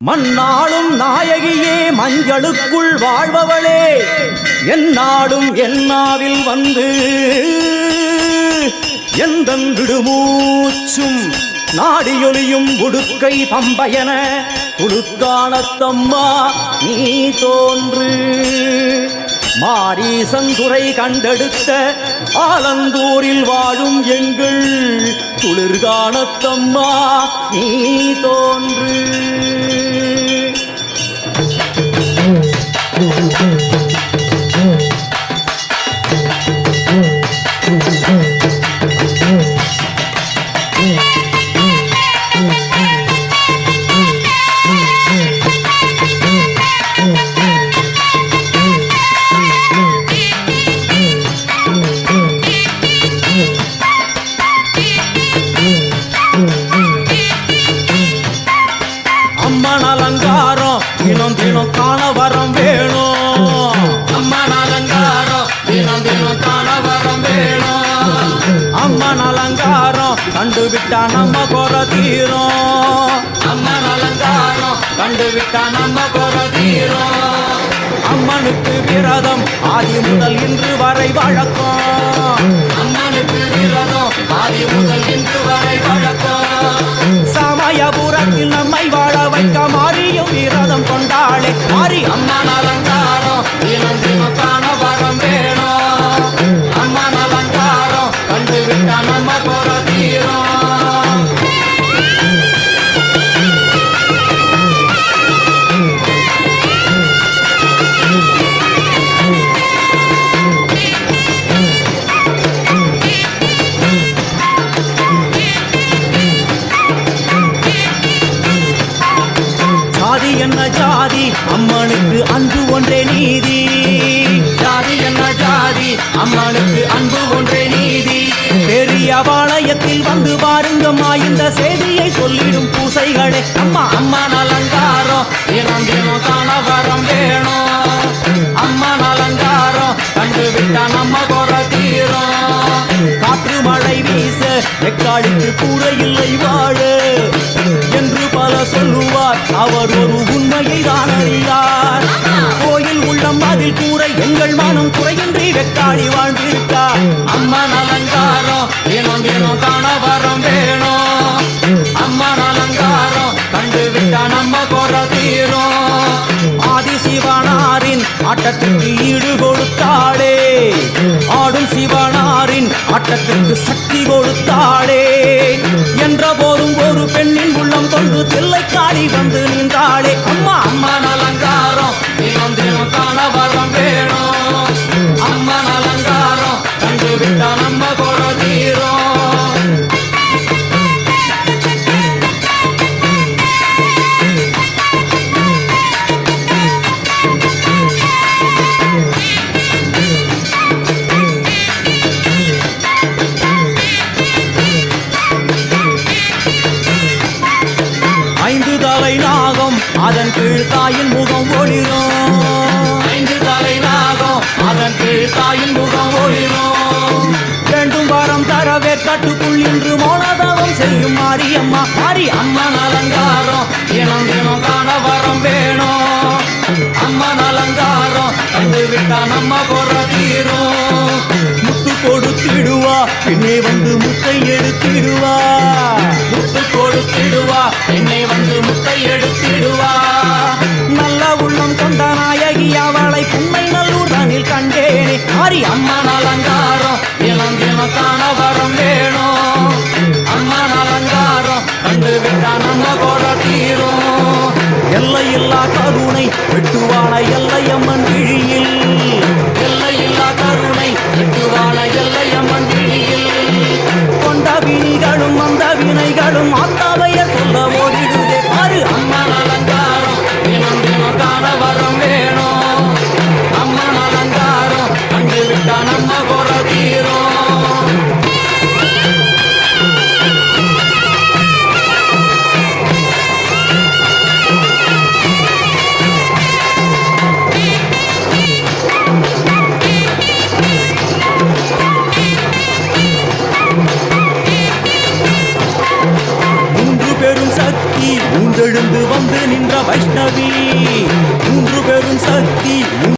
மண்ணாளும் நாயகியே மஞ்சளுக்குள் வாழ்பவளே என்னாடும் என்னாவில் வந்து எந்தன் விடுமூச்சும் நாடியொலியும் உடுக்கை பம்பயன உடுக்கானத்தம்மா நீ தோன்று மாரீசந்துரை கண்டெடுத்த ஆலந்தூரில் வாழும் எங்கள் குளிர்கானத்தம்மா நீ தோன்று. அம்மன் அலங்காரம் தினம் தினம் காண வரம் வேணும். அம்மன் அலங்காரம் தினம் தினம் காண வரம் வேணும். அம்மன் அலங்காரம் கண்டுவிட்டா நம்ம குற தீரும். அம்மன் அலங்காரம் கண்டுவிட்டா நம்ம குற தீரும். அம்மனுக்கு விரதம் ஆதி முதல் இன்று வரை வழக்கம். அம்மனுக்கு விரதம் ஆதி முதல் இன்று வரை வழக்கம். சமயபுரத்தில் நம்மை வாழ வைக்க மாறியும் விரதம் கொண்டாளே மாறி. அம்மன் அலங்காரம் தினம் தினம் காண வரம் வேணும். அம்மன் அலங்காரம் கண்டுவிட்டா நம்ம குற தீரும். ஜாதி என்ன ஜாதி அம்மனுக்கு அன்பு ஒன்றே நீதி. ஜாதி என்ன ஜாதி அம்மனுக்கு அன்பு ஒன்றே நீதி. பெரிய பாளையத்தில் வந்து பாருங்கம்மா இந்த செய்தியை சொல்லிடும் பூசைகளே அம்மா. அம்மன் அலங்காரம் தினம் தினம் காண வரம் வேணும். அம்மன் அலங்காரம் கண்டுவிட்டா நம்ம குற தீரும். காற்று மழை வீச வெக்காடிக்கு கூட இல்லை வாழ என்று பல சொல்லுவார். அவர் ஒரு உண்மையை தான் அறியார். கோயில் உள்ளம் அதில் கூற எங்கள் மனம் குறையின்றி வெக்காடி வாழ்ந்திருக்கார். அம்மன் அலங்காரம் தினம் தினம் காண வரம் வேணும். அம்மன் அலங்காரம் கண்டுவிட்டா நம்ம குற தீரும். ஆதி சிவனாரின் ஆட்டத்திற்கு ஈடு கொடுத்தாளே. ஆடும் சிவனாரின் ஆட்டத்திற்கு சக்தி கொடுத்தாளே. என்ற போதும் ஒரு பெண்ணின் உள்ளம் கொண்டு தில்லைக்காடி வந்து நின்றாளே அம்மா. அம்மன் அலங்காரம் தினம் தினம் காண வரம் வேணும். அம்மன் அலங்காரம் கண்டுவிட்டா நம்ம குற தீரும். ஐந்து தலை நாகம் அதன் கீழ் தாயின் முகம் ஒளிரும். ஐந்து தலை நாகம் அதன் கீழ் தாயின் முகம் ஒளிரும். வேண்டும் வரம் தரவே கட்டுக்குள் இன்று மோனதவம் செய்யும் மாரியம்மா மாரி. அம்மன் அலங்காரம் தினம் தினம் காண வரம் வேணும். அம்மன் அலங்காரம் கண்டுவிட்டா நம்ம குற தீரும். முத்து கொடுத்திடுவா பின்னே வந்து முத்தை எடுத்திடுவா. முத்து கொடுத்திடுவா என்னை வந்து முத்தை எடுத்திடுவா. நல்ல உள்ளம் கொண்ட நாயகி அவளை புன்னை நல்லூர் தனில் கண்டேனே மாரி. அம்மன் அலங்காரம் தினம் தினம் காண வரம் வேணும். அம்மன் அலங்காரம் கண்டுவிட்டா நம்ம குற தீரும். எல்லையில்லா கருணை வெட்டுவான எல்லையம்மன் விழியில். எல்லையில்லா கருணை வெட்டுவான எல்லையம்மன் விழியில். கொண்ட வினிகளும் அந்த வினைகளும் ஆத்தாவைய சொல்ல ஓடிடுதே மாறு. அம்மன் அலங்காரம் தினம் தினம் காண வரம் வேணும். அம்மன் அலங்காரம் கண்டுவிட்டா நம்ம குற தீரும். மூன்று பெரும் சக்தி உண்டெழுந்து வந்து வைஷ்ணவி